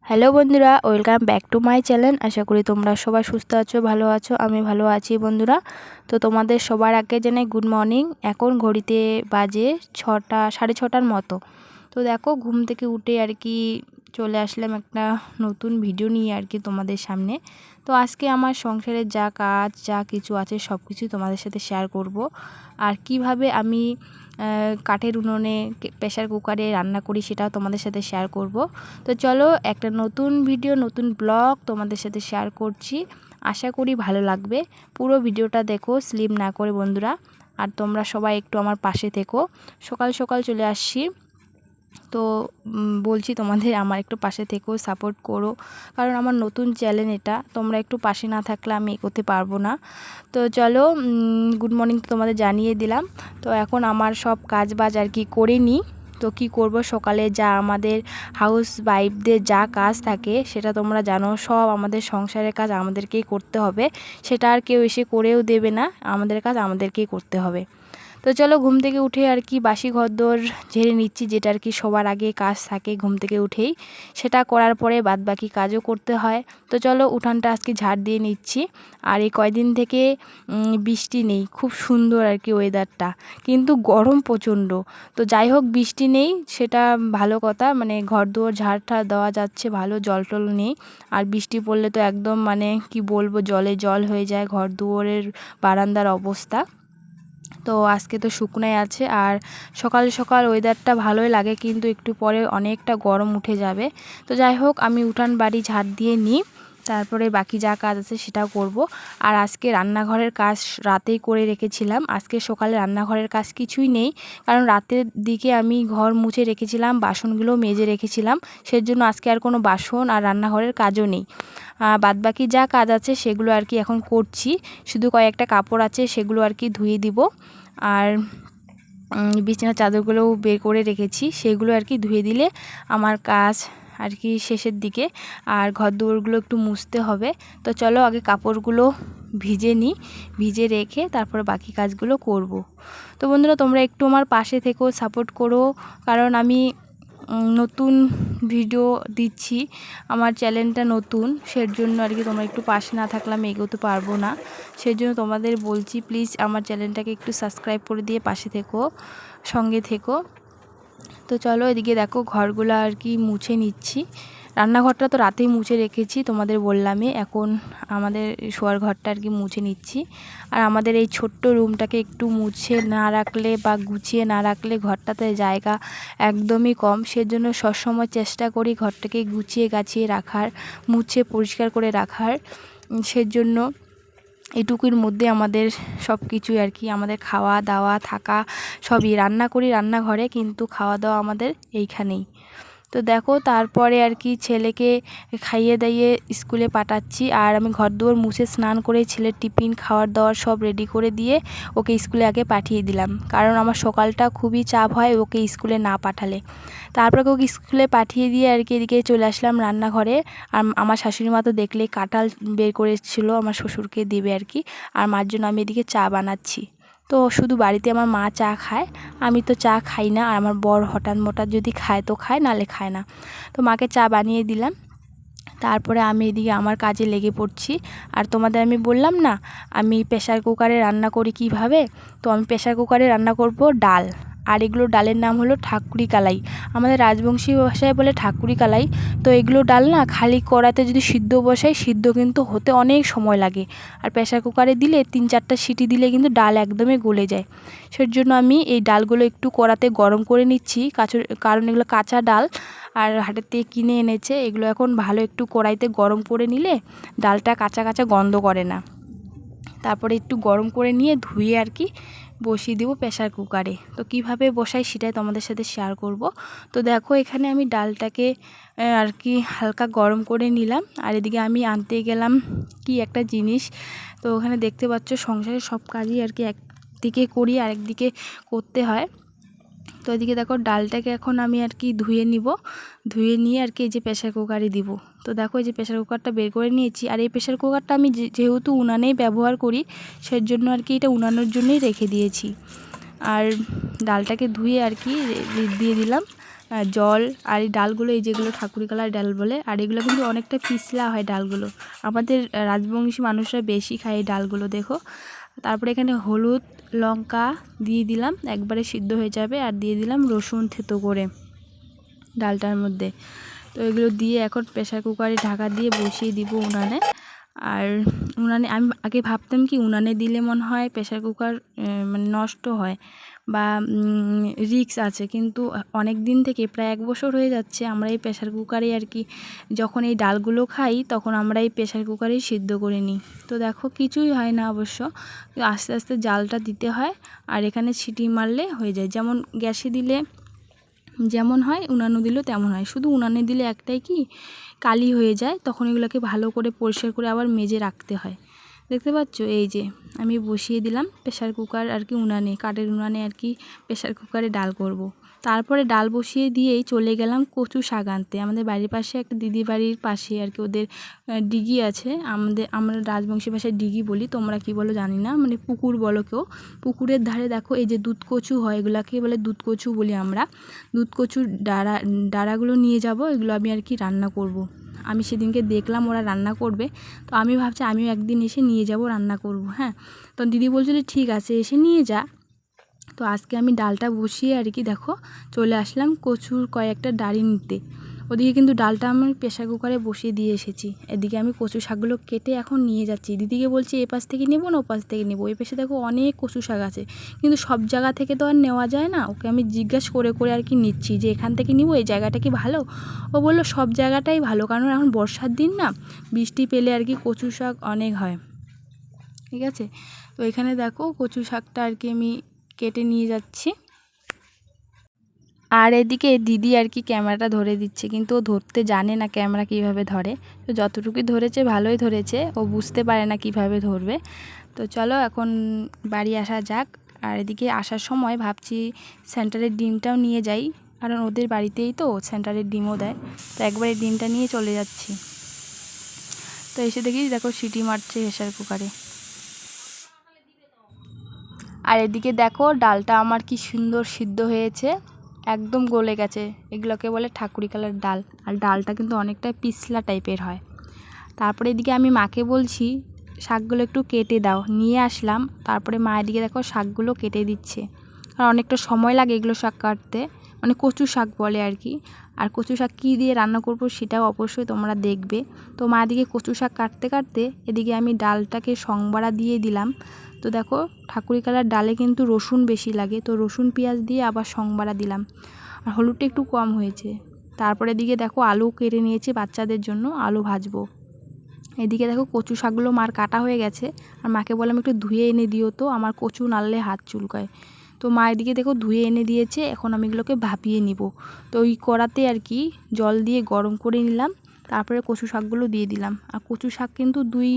Hello বন্ধুরা, welcome back to my channel. আশা করি তোমরা সবাই সুস্থ আছো, ভালো আছো। আমি ভালো আছি বন্ধুরা। তো তোমাদের সবার আগে জানাই গুড মর্নিং। এখন ঘড়িতে বাজে 6টা, 6:30টার মতো। তো দেখো, ঘুম থেকে উঠে আর কি চলে আসলাম একটা নতুন ভিডিও নিয়ে আর কি তোমাদের সামনে। তো আজকে আমার সংসারের যা কাজ, যা কিছু আছে সব কিছুই তোমাদের সাথে শেয়ার করব। আর কিভাবে আমি কাঠের উনুনে, প্রেশার কুকারে রান্না করি সেটাও তোমাদের সাথে শেয়ার করব। তো চলো, একটা নতুন ভিডিও, নতুন ব্লগ তোমাদের সাথে শেয়ার করছি। আশা করি ভালো লাগবে। পুরো ভিডিওটা দেখো, স্লিপ না করে বন্ধুরা। আর তোমরা সবাই একটু আমার পাশে থেকো। সকাল সকাল চলে আসছি, তো বলছি তোমাদের আমার একটু পাশে থেকেও সাপোর্ট করো, কারণ আমার নতুন চ্যানেল এটা। তোমরা একটু পাশে না থাকলে আমি এগোতে পারবো না। তো চলো, গুড মর্নিং তো তোমাদের জানিয়ে দিলাম। তো এখন আমার সব কাজ বাজ আর কি করে নিই। তো কি করব, সকালে যা আমাদের হাউস ওয়াইফদের যা কাজ থাকে সেটা তোমরা জানো, সব আমাদের সংসারের কাজ আমাদেরকেই করতে হবে। সেটা আর কেউ এসে করেও দেবে না, আমাদের কাজ আমাদেরকেই করতে হবে। তো চলো, ঘুম থেকে উঠে আর কি বাসি ঘরদোর ঝেড়ে নিচ্ছি, যেটা আর কি সবার আগে কাজ থাকে ঘুম থেকে উঠেই। সেটা করার পরে বাদবাকি কাজও করতে হয়। তো চলো, উঠানটা আজকে ঝাড় দিয়ে নিচ্ছি। আর এই কয়দিন থেকে বৃষ্টি নেই, খুব সুন্দর আর কি ওয়েদারটা, কিন্তু গরম প্রচণ্ড। তো যাই হোক, বৃষ্টি নেই সেটা ভালো কথা, মানে ঘরদোর ঝাড় ঠাড় দেওয়া যাচ্ছে ভালো, জল টল নেই। আর বৃষ্টি পড়লে তো একদম মানে কি বলবো, জলে জল হয়ে যায় ঘরদুয়ারের বারান্দার অবস্থা। তো আজকে তো শুকনাই আছে। আর সকাল সকাল ওয়েদারটা ভালোই লাগে, কিন্তু একটু পরে অনেকটা গরম উঠে যাবে। তো যাই হোক, আমি উঠান বাড়ি ঝাড় দিয়ে নিই, তারপরে বাকি যা কাজ আছে সেটাও করব। আর আজকে রান্নাঘরের কাজ রাতেই করে রেখেছিলাম। আজকে সকালে রান্নাঘরের কাজ কিছুই নেই, কারণ রাতের দিকে আমি ঘর মুছে রেখেছিলাম, বাসনগুলো মেজে রেখেছিলাম। সেজন্য আজকে আর কোনো বাসন আর রান্নাঘরের কাজও নেই। বাদবাকি যা কাজ আছে সেগুলো আর কি এখন করছি। শুধু কয়েকটা কাপড় আছে, সেগুলো আর কি ধুয়ে দিব। আর বিছানার চাদরগুলোও বের করে রেখেছি, সেগুলো আর কি ধুয়ে দিলে আমার কাজ আর কি শেষের দিকে। আর ঘরদুয়ারগুলো একটু মুছতে হবে। তো চলো, আগে কাপড়গুলো ভিজে নিই, ভিজে রেখে তারপরে বাকি কাজগুলো করব। তো বন্ধুরা, তোমরা একটু আমার পাশে থেকেও সাপোর্ট করো, কারণ আমি নতুন ভিডিও দিচ্ছি, আমার চ্যানেলটা নতুন, সেজন্য আর কি তোমরা একটু পাশে না থাকলে আমি এগোতে পারবো না। সেজন্য তোমাদের বলছি, প্লিজ আমার চ্যানেলটাকে একটু সাবস্ক্রাইব করে দিয়ে পাশে থেকো, সঙ্গে থেকো। তো চলো, এদিকে দেখো ঘরগুলো আর কি মুছে নিচ্ছি। রান্নাঘরটা তো রাতেই মুছে রেখেছি, তোমাদের বললামই। এখন আমাদের শোয়ার ঘরটা আর কি মুছে নিচ্ছি। আর আমাদের এই ছোট্ট রুমটাকে একটু মুছে না রাখলে বা গুছিয়ে না রাখলে ঘরটাতে জায়গা একদমই কম। সেজন্য সবসময় চেষ্টা করি ঘরটাকে গুছিয়ে গাছিয়ে রাখার, মুছে পরিষ্কার করে রাখার। সেজন্য এটুকুর মধ্যে আমাদের সব কিছুই আর কি, আমাদের খাওয়া দাওয়া থাকা সবই। রান্না করি রান্নাঘরে, কিন্তু খাওয়া দাওয়া আমাদের এইখানেই। তো দেখো, তারপরে আর কি ছেলেকে খাইয়ে দাইয়ে স্কুলে পাঠাচ্ছি। আর আমি ঘরদুয়ার মুছে স্নান করে ছেলের টিফিন খাওয়ার দাওয়ার সব রেডি করে দিয়ে ওকে স্কুলে আগে পাঠিয়ে দিলাম, কারণ আমার সকালটা খুবই চাপ হয় ওকে স্কুলে না পাঠালে। তারপরে ওকে স্কুলে পাঠিয়ে দিয়ে আর কি এদিকে চলে আসলাম রান্নাঘরে। আর আমার শাশুড়ি মা তো দেখলেই কাঁঠাল বের করেছিল আমার শ্বশুরকে দেবে আর কি। আর মার জন্য আমি এদিকে চা বানাচ্ছি। তো শুধু বাড়িতে আমার মা চা খায়, আমি তো চা খাই না। আর আমার বর হঠাৎ মঠাৎ যদি খায় তো খায়, নাহলে খায় না। তো মাকে চা বানিয়ে দিলাম, তারপরে আমি এদিকে আমার কাজে লেগে পড়ছি। আর তোমাদের আমি বললাম না আমি প্রেশার কুকারে রান্না করি কিভাবে। তো আমি প্রেশার কুকারে রান্না করব ডাল। আর এগুলো ডালের নাম হলো ঠাকুরি কালাই, আমাদের রাজবংশী ভাষায় বলে ঠাকুরি কালাই। তো এগুলো ডাল না খালি কড়াতে যদি সিদ্ধ বসাই, সিদ্ধ কিন্তু হতে অনেক সময় লাগে। আর প্রেশার কুকারে দিলে 3-4টা সিটি দিলে কিন্তু ডাল একদমই গলে যায়। সেজন্য আমি এই ডালগুলো একটু কড়াতে গরম করে নিচ্ছি, কারণ এগুলো কাঁচা ডাল। আর হাটের থেকে কিনে এনেছে এগুলো। এখন ভালো একটু কড়াইতে গরম করে নিলে ডালটা কাঁচা কাঁচা গন্ধ করে না। তারপরে একটু গরম করে নিয়ে ধুয়ে আর কি বসিয়ে দেবো প্রেশার কুকারে। তো কিভাবে বসাই সেটাই তোমাদের সাথে শেয়ার করব। তো দেখো, এখানে আমি ডালটাকে আর কি হালকা গরম করে নিলাম। আর এদিকে আমি আনতে গেলাম কি একটা জিনিস। তো ওখানে দেখতে পাচ্ছ সংসারের সব কাজই আর কি একদিকে করি, আরেকদিকে করতে হয়। তো এদিকে দেখো, ডালটাকে এখন আমি আর কি ধুয়ে নিব, ধুয়ে নিয়ে আর কি এই যে প্রেশার কুকারে দিব। তো দেখো, এই যে প্রেশার কুকারটা বের করে নিয়েছি। আর এই প্রেশার কুকারটা আমি যেহেতু উনানেই ব্যবহার করি, সেজন্য আর কি এটা উনানোর জন্যই রেখে দিয়েছি। আর ডালটাকে ধুয়ে আর কি দিয়ে দিলাম। জল। আর এই ডালগুলো এই যেগুলো ঠাকুরি কালার ডাল বলে, আর এগুলো কিন্তু অনেকটা পিছলা হয় ডালগুলো। আমাদের রাজবংশী মানুষরা বেশি খায় এই ডালগুলো দেখো। তারপরে এখানে হলুদ লঙ্কা দিয়ে দিলাম, একবারে সিদ্ধ হয়ে যাবে। আর দিয়ে দিলাম রসুন থেতো করে ডালটার মধ্যে। তো এগুলো দিয়ে এখন প্রেসার কুকারে ঢাকা দিয়ে বসিয়ে দিব উনানে। আর উনানে আমি আগে ভাবতাম কি উনানে দিলে মনে হয় প্রেসার কুকার মানে নষ্ট হয় বা রিস্ক আছে, কিন্তু অনেক দিন থেকে প্রায় 1 বছর হয়ে যাচ্ছে আমরা এই প্রেসার কুকারে আর কি যখন এই ডালগুলো খাই তখন আমরা এই প্রেসার কুকারেই সিদ্ধ করে নিই। তো দেখো কিছুই হয় না অবশ্য, আস্তে আস্তে জালটা দিতে হয়। আর এখানে সিটি মারলে হয়ে যায়, যেমন গ্যাসে দিলে যেমন হয় উনানে দিলেও তেমন হয়। শুধু উনানে দিলে একটাই কি কালি হয়ে যায়, তখন এগুলোকে ভালো করে পরিষ্কার করে আবার মেজে রাখতে হয়। দেখতে পাচ্ছ এই যে আমি বসিয়ে দিলাম প্রেসার কুকার আর কি উনানে, কাঠের উনানে আর কি প্রেসার কুকারে ডাল করব। তারপরে ডাল বসিয়ে দিয়েই চলে গেলাম কচু শাক আনতে। আমাদের বাড়ির পাশে একটা দিদি বাড়ির পাশে আর কি ওদের ডিগি আছে, আমরা রাজবংশী ভাষায় ডিগি বলি, তোমরা কি বলো জানি না, মানে পুকুর বলো কেউ। পুকুরের ধারে দেখো এই যে দুধ কচু হয়, এগুলাকে বলে দুধ কচু বলি আমরা। দুধ কচুর ডাঁড়াগুলো নিয়ে যাব, এগুলো আমি আর কি রান্না করব। আমি সেদিনকে দেখলাম ওরা রান্না করবে, তো আমি ভাবছি আমিও একদিন এসে নিয়ে যাব, রান্না করব। হ্যাঁ, তো দিদি বলছিল ঠিক আছে এসে নিয়ে যা। তো আজকে আমি ডালটা বসিয়ে আর কি দেখো চলে আসলাম কচুর কয়েকটা ডাঁড়ি নিতে। ওদিকে কিন্তু ডালটা আমি প্রেসার কুকারে বসিয়ে দিয়ে এসেছি, এদিকে আমি কচু শাকগুলো কেটে এখন নিয়ে যাচ্ছি। দিদিকে বলছি এ পাশ থেকে নেবো না ও পাশ থেকে নেবো, এই পাশে দেখো অনেক কচু শাক আছে, কিন্তু সব জায়গা থেকে তো আর নেওয়া যায় না। ওকে আমি জিজ্ঞাসা করে করে আর কি নিচ্ছি যে এখান থেকে নিবো, এই জায়গাটা কি ভালো। ও বললো সব জায়গাটাই ভালো, কারণ এখন বর্ষার দিন না, বৃষ্টি পেলে আর কি কচু শাক অনেক হয়। ঠিক আছে, তো এখানে দেখো কচু শাকটা আর কি আমি কেটে নিয়ে যাচ্ছি। আর এদিকে দিদি আর কি ক্যামেরাটা ধরে দিচ্ছে, কিন্তু ও ধরতে জানে না ক্যামেরা কিভাবে ধরে। তো যতটুকুই ধরেছে ভালোই ধরেছে, ও বুঝতে পারে না কিভাবে ধরবে। তো চলো এখন বাড়ি আসা যাক। আর এদিকে আসার সময় ভাবছি সেন্টারের ডিমটাও নিয়ে যাই, কারণ ওদের বাড়িতেই তো সেন্টারের ডিমও দেয়। তো একবার এই ডিমটা নিয়ে চলে যাচ্ছি। তো এসে দেখি দেখো সিটি মারছে প্রেসার কুকারে। আর এদিকে দেখো ডালটা আমার কি সুন্দর সিদ্ধ হয়েছে, একদম গলে গেছে। এগুলোকে বলে ঠাকুরি কালার ডাল, আর ডালটা কিন্তু অনেকটা পিছলা টাইপের হয়। তারপরে এদিকে আমি মাকে বলছি শাকগুলো একটু কেটে দাও, নিয়ে আসলাম। তারপরে মা এদিকে দেখো শাকগুলো কেটে দিচ্ছে, আর অনেকটা সময় লাগে এগুলো শাক কাটতে, মানে কচু শাক বলে আর কি। আর কচু শাক কী দিয়ে রান্না করব সেটাও অবশ্যই তোমরা দেখবে। তো মা এদিকে কচু শাক কাটতে কাটতে এদিকে আমি ডালটাকে সংবাড়া দিয়ে দিলাম। তো দেখো ঠাকুরি কালার ডালে কিন্তু রসুন বেশি লাগে, তো রসুন পেঁয়াজ দিয়ে আবার সংবাড়া দিলাম, আর হলুদটা একটু কম হয়েছে। তারপরে এদিকে দেখো আলু কেটে নিয়েছি বাচ্চাদের জন্য, আলু ভাজবো। এদিকে দেখো কচু শাকগুলো মার কাটা হয়ে গেছে, আর মাকে বললাম একটু ধুয়ে এনে দিও, তো আমার কচু নাড়লে হাত চুলকায়। তো মা এদিকে দেখো ধুয়ে এনে দিয়েছে, এখন আমি এগুলোকে ভাপিয়ে নিব। তো ওই কড়াতে আর কি জল দিয়ে গরম করে নিলাম, তারপরে কচু শাকগুলো দিয়ে দিলাম। আর কচু শাক কিন্তু 2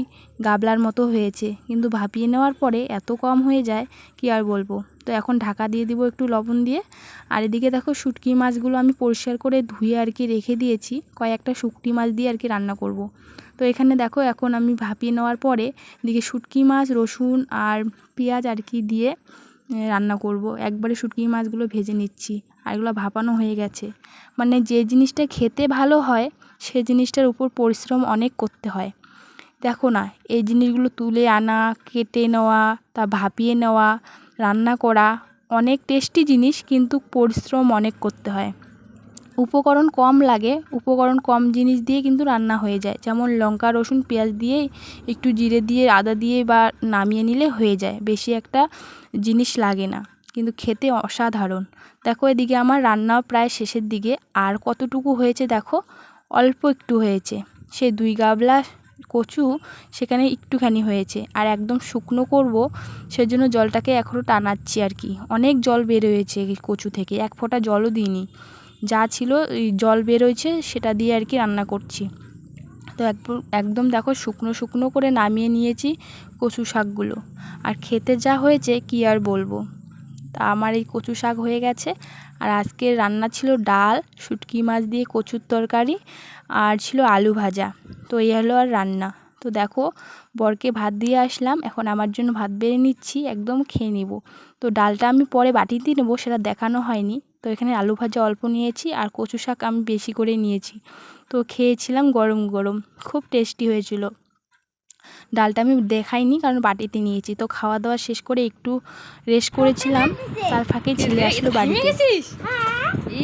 গাবলার মতো হয়েছে, কিন্তু ভাপিয়ে নেওয়ার পরে এত কম হয়ে যায় কি আর বলবো। তো এখন ঢাকা দিয়ে দিব একটু লবণ দিয়ে। আর এদিকে দেখো শুটকি মাছগুলো আমি পরিষ্কার করে ধুয়ে আর কি রেখে দিয়েছি, কয়েকটা শুটকি মাছ দিয়ে আর কি রান্না করব। তো এখানে দেখো এখন আমি ভাপিয়ে নেওয়ার পরে এদিকে শুটকি মাছ রসুন আর পেঁয়াজ আর কি দিয়ে রান্না করব। একবারে শুটকি মাছগুলো ভেজে নিচ্ছি, আর এগুলো ভাপানো হয়ে গেছে। মানে যে জিনিসটা খেতে ভালো হয় সে জিনিসটার উপর পরিশ্রম অনেক করতে হয়। দেখো না, এই জিনিসগুলো তুলে আনা, কেটে নেওয়া, তা ভাপিয়ে নেওয়া, রান্না করা অনেক টেস্টি জিনিস, কিন্তু পরিশ্রম অনেক করতে হয়। উপকরণ কম লাগে, উপকরণ কম জিনিস দিয়ে কিন্তু রান্না হয়ে যায়, যেমন লঙ্কা রসুন পেঁয়াজ দিয়ে একটু জিরে দিয়ে আদা দিয়ে বা নামিয়ে নিলে হয়ে যায়, বেশি একটা জিনিস লাগে না, কিন্তু খেতে অসাধারণ। দেখো এদিকে আমার রান্নাও প্রায় শেষের দিকে, আর কতটুকু হয়েছে দেখো, অল্প একটু হয়েছে। সে 2 গাবলা কচু সেখানে একটুখানি হয়েছে, আর একদম শুকনো করব সেজন্য জলটাকে এখনও টানাচ্ছি আর কি। অনেক জল বের হয়েছে কচু থেকে, 1 ফোঁটা জলও দিইনি, যা ছিল জল বেরোয়ছে সেটা দিয়ে আর কি রান্না করছি। তো একদম দেখো শুকনো শুকনো করে নামিয়ে নিয়েছি কচু শাকগুলো, আর খেতে যা হয়েছে কি আর বলবো। তা আমার এই কচু শাক হয়ে গেছে, আর আজকের রান্না ছিল ডাল, শুটকি মাছ দিয়ে কচুর তরকারি, আর ছিল আলু ভাজা। তো এই হলো আর রান্না। তো দেখো বরকে ভাত দিয়ে আসলাম, এখন আমার জন্য ভাত বেড়ে নিচ্ছি, একদম খেয়ে নিব। তো ডালটা আমি পরে বাটিতে নেবো, সেটা দেখানো হয়নি। তো এখানে আলু ভাজা অল্প নিয়েছি আর কচু শাক আমি বেশি করে নিয়েছি। তো খেয়েছিলাম গরম গরম, খুব টেস্টি হয়েছিল। ডালটা আমি দেখাইনি কারণ বাটিতে নিয়েছি। তো খাওয়া দাওয়া শেষ করে একটু রেস্ট করেছিলাম, তার ফাঁকে ছেলে আসলো বাড়িতে।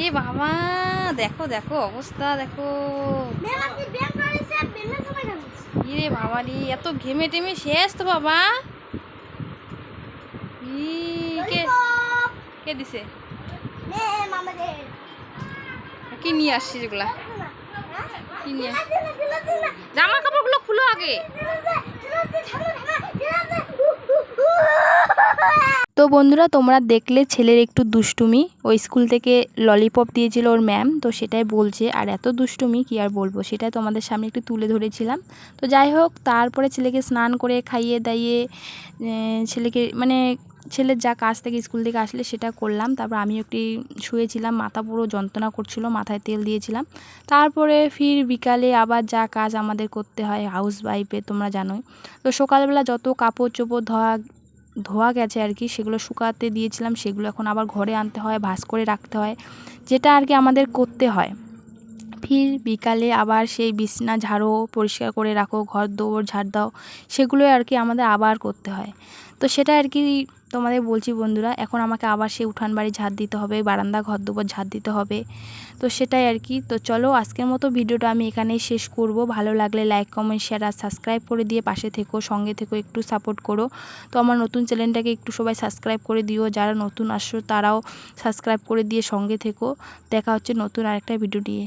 এ বাবা, দেখো দেখো অবস্থা দেখো। ইরে বাবা রে, এত ঘেমে টেমে শেষ তো বাবা। কে দিছে? কি নিয়ে আসছিস এগুলা? কি নিয়ে? জামা কাপড়গুলো খুলো আগে। তো বন্ধুরা, তোমরা দেখলে ছেলের একটু দুষ্টুমি, ওই স্কুল থেকে ললিপপ দিয়েছিল ওর ম্যাম, তো সেটাই বলছে। আর এত দুষ্টুমি কি আর বলবো, সেটাই তোমাদের সামনে একটু তুলে ধরেছিলাম। তো যাই হোক, তারপরে ছেলেকে স্নান করে খাইয়ে দাইয়ে ছেলেকে মানে ছেলের যা কাজ থেকে স্কুল থেকে আসলে সেটা করলাম। তারপর আমি একটু শুয়েছিলাম, মাথা পুরো যন্ত্রণা করছিল, মাথায় তেল দিয়েছিলাম। তারপরে ফির বিকালে আবার যা কাজ আমাদের করতে হয় হাউস ওয়াইফে, তোমরা জানোই। তো সকালবেলা যত কাপড় চোপড় ধোয়া গেছে আর কি, সেগুলো শুকাতে দিয়েছিলাম, সেগুলো এখন আবার ঘরে আনতে হয়, ভাঁজ করে রাখতে হয়, যেটা আর কি আমাদের করতে হয়। ফির বিকালে আবার সেই বিছনা ঝাড়ো, পরিষ্কার করে রাখো, ঘর দৌড় ঝাড় দাও, সেগুলোই আর কি আমাদের আবার করতে হয়। তো সেটা আর কি তোমাদের বলছি বন্ধুরা, এখন আমাকে আবার সেই উঠান বাড়ি ঝাড় দিতে হবে, বারান্দা ঘর দুয়ার ঝাড় দিতে হবে। তো সেটাই আর কি। তো চলো আজকের মতো ভিডিওটা আমি এখানেই শেষ করব। ভালো লাগলে লাইক কমেন্ট শেয়ার আর সাবস্ক্রাইব করে দিয়ে পাশে থেকো, সঙ্গে থেকো, একটু সাপোর্ট করো। তো আমার নতুন চ্যানেলটাকে একটু সবাই সাবস্ক্রাইব করে দিও, যারা নতুন আসছো তারাও সাবস্ক্রাইব করে দিয়ে সঙ্গে থেকো। দেখা হচ্ছে নতুন আরেকটা ভিডিও দিয়ে।